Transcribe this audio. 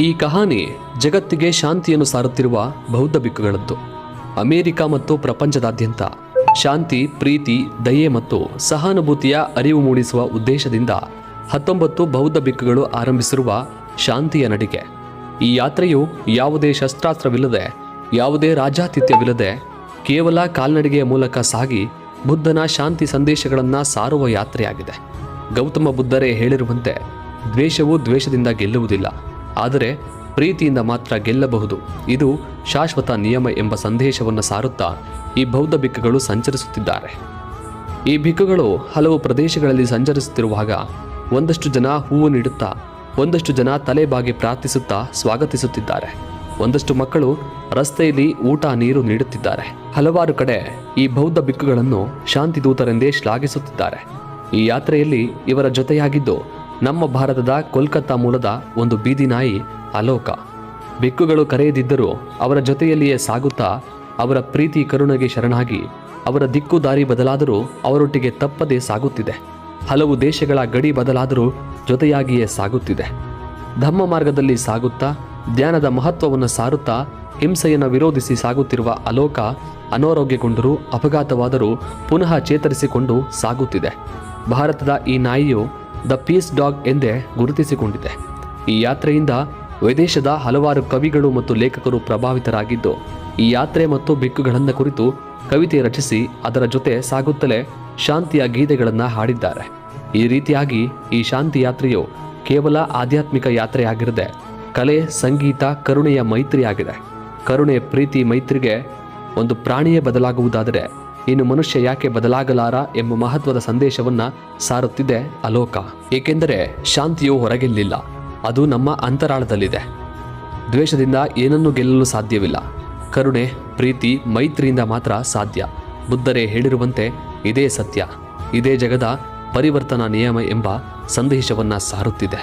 ಈ ಕಹಾನಿ ಜಗತ್ತಿಗೆ ಶಾಂತಿಯನ್ನು ಸಾರುತ್ತಿರುವ ಬೌದ್ಧ ಭಿಕ್ಕುಗಳದ್ದು. ಅಮೆರಿಕ ಮತ್ತು ಪ್ರಪಂಚದಾದ್ಯಂತ ಶಾಂತಿ, ಪ್ರೀತಿ, ದಯೆ ಮತ್ತು ಸಹಾನುಭೂತಿಯ ಅರಿವು ಮೂಡಿಸುವ ಉದ್ದೇಶದಿಂದ 19 ಬೌದ್ಧ ಭಿಕ್ಕುಗಳು ಆರಂಭಿಸಿರುವ ಶಾಂತಿಯ ನಡಿಗೆ. ಈ ಯಾತ್ರೆಯು ಯಾವುದೇ ಶಸ್ತ್ರಾಸ್ತ್ರವಿಲ್ಲದೆ, ಯಾವುದೇ ರಾಜಾತಿಥ್ಯವಿಲ್ಲದೆ ಕೇವಲ ಕಾಲ್ನಡಿಗೆಯ ಮೂಲಕ ಸಾಗಿ ಬುದ್ಧನ ಶಾಂತಿ ಸಂದೇಶಗಳನ್ನು ಸಾರುವ ಯಾತ್ರೆಯಾಗಿದೆ. ಗೌತಮ ಬುದ್ಧರೇ ಹೇಳಿರುವಂತೆ, ದ್ವೇಷವು ದ್ವೇಷದಿಂದ ಗೆಲ್ಲುವುದಿಲ್ಲ, ಆದರೆ ಪ್ರೀತಿಯಿಂದ ಮಾತ್ರ ಗೆಲ್ಲಬಹುದು. ಇದು ಶಾಶ್ವತ ನಿಯಮ ಎಂಬ ಸಂದೇಶವನ್ನು ಸಾರುತ್ತಾ ಈ ಬೌದ್ಧ ಭಿಕ್ಕುಗಳು ಸಂಚರಿಸುತ್ತಿದ್ದಾರೆ. ಈ ಭಿಕ್ಕುಗಳು ಹಲವು ಪ್ರದೇಶಗಳಲ್ಲಿ ಸಂಚರಿಸುತ್ತಿರುವಾಗ ಒಂದಷ್ಟು ಜನ ಹೂವು ನೀಡುತ್ತಾ, ಒಂದಷ್ಟು ಜನ ತಲೆಬಾಗಿ ಪ್ರಾರ್ಥಿಸುತ್ತಾ ಸ್ವಾಗತಿಸುತ್ತಿದ್ದಾರೆ. ಒಂದಷ್ಟು ಮಕ್ಕಳು ರಸ್ತೆಯಲ್ಲಿ ಊಟ ನೀರು ನೀಡುತ್ತಿದ್ದಾರೆ. ಹಲವಾರು ಕಡೆ ಈ ಬೌದ್ಧ ಭಿಕ್ಕುಗಳನ್ನು ಶಾಂತಿ ದೂತರೆಂದೇ ಶ್ಲಾಘಿಸುತ್ತಿದ್ದಾರೆ. ಈ ಯಾತ್ರೆಯಲ್ಲಿ ಇವರ ಜೊತೆಯಾಗಿದ್ದು ನಮ್ಮ ಭಾರತದ ಕೋಲ್ಕತ್ತಾ ಮೂಲದ ಒಂದು ಬೀದಿ ನಾಯಿ ಅಲೋಕ. ಭಿಕ್ಕುಗಳು ಕರೆಯದಿದ್ದರೂ ಅವರ ಜೊತೆಯಲ್ಲಿಯೇ ಸಾಗುತ್ತಾ ಅವರ ಪ್ರೀತಿ ಕರುಣೆಗೆ ಶರಣಾಗಿ ಅವರ ದಿಕ್ಕು ದಾರಿ ಬದಲಾದರೂ ಅವರೊಟ್ಟಿಗೆ ತಪ್ಪದೆ ಸಾಗುತ್ತಿದೆ. ಹಲವು ದೇಶಗಳ ಗಡಿ ಬದಲಾದರೂ ಜೊತೆಯಾಗಿಯೇ ಸಾಗುತ್ತಿದೆ. ಧಮ್ಮ ಮಾರ್ಗದಲ್ಲಿ ಸಾಗುತ್ತಾ ಧ್ಯಾನದ ಮಹತ್ವವನ್ನು ಸಾರುತ್ತಾ ಹಿಂಸೆಯನ್ನು ವಿರೋಧಿಸಿ ಸಾಗುತ್ತಿರುವ ಅಲೋಕ ಅನಾರೋಗ್ಯಗೊಂಡರೂ ಅಪಘಾತವಾದರೂ ಪುನಃ ಚೇತರಿಸಿಕೊಂಡು ಸಾಗುತ್ತಿದೆ. ಭಾರತದ ಈ ನಾಯಿಯು ದ ಪೀಸ್ ಡಾಗ್ ಎಂದೇ ಗುರುತಿಸಿಕೊಂಡಿದೆ. ಈ ಯಾತ್ರೆಯಿಂದ ವಿದೇಶದ ಹಲವಾರು ಕವಿಗಳು ಮತ್ತು ಲೇಖಕರು ಪ್ರಭಾವಿತರಾಗಿದ್ದು ಈ ಯಾತ್ರೆ ಮತ್ತು ಭಿಕ್ಕುಗಳನ್ನು ಕುರಿತು ಕವಿತೆ ರಚಿಸಿ ಅದರ ಜೊತೆ ಸಾಗುತ್ತಲೇ ಶಾಂತಿಯ ಗೀತೆಗಳನ್ನು ಹಾಡಿದ್ದಾರೆ. ಈ ರೀತಿಯಾಗಿ ಈ ಶಾಂತಿ ಯಾತ್ರೆಯು ಕೇವಲ ಆಧ್ಯಾತ್ಮಿಕ ಯಾತ್ರೆಯಾಗಿರದೆ ಕಲೆ, ಸಂಗೀತ, ಕರುಣೆಯ ಮೈತ್ರಿಯಾಗಿದೆ. ಕರುಣೆ, ಪ್ರೀತಿ, ಮೈತ್ರಿಗೆ ಒಂದು ಪ್ರಾಣಿಯೇ ಬದಲಾಗುವುದಾದರೆ ಇನ್ನು ಮನುಷ್ಯ ಯಾಕೆ ಬದಲಾಗಲಾರ ಎಂಬ ಮಹತ್ವದ ಸಂದೇಶವನ್ನು ಸಾರುತ್ತಿದೆ ಅಲೋಕ. ಏಕೆಂದರೆ ಶಾಂತಿಯು ಹೊರಗೆಲ್ಲಿಲ್ಲ, ಅದು ನಮ್ಮ ಅಂತರಾಳದಲ್ಲಿದೆ. ದ್ವೇಷದಿಂದ ಏನನ್ನೂ ಗೆಲ್ಲಲು ಸಾಧ್ಯವಿಲ್ಲ. ಕರುಣೆ, ಪ್ರೀತಿ, ಮೈತ್ರಿಯಿಂದ ಮಾತ್ರ ಸಾಧ್ಯ. ಬುದ್ಧರೇ ಹೇಳಿರುವಂತೆ ಇದೇ ಸತ್ಯ, ಇದೇ ಜಗದ ಪರಿವರ್ತನಾ ನಿಯಮ ಎಂಬ ಸಂದೇಶವನ್ನು ಸಾರುತ್ತಿದೆ.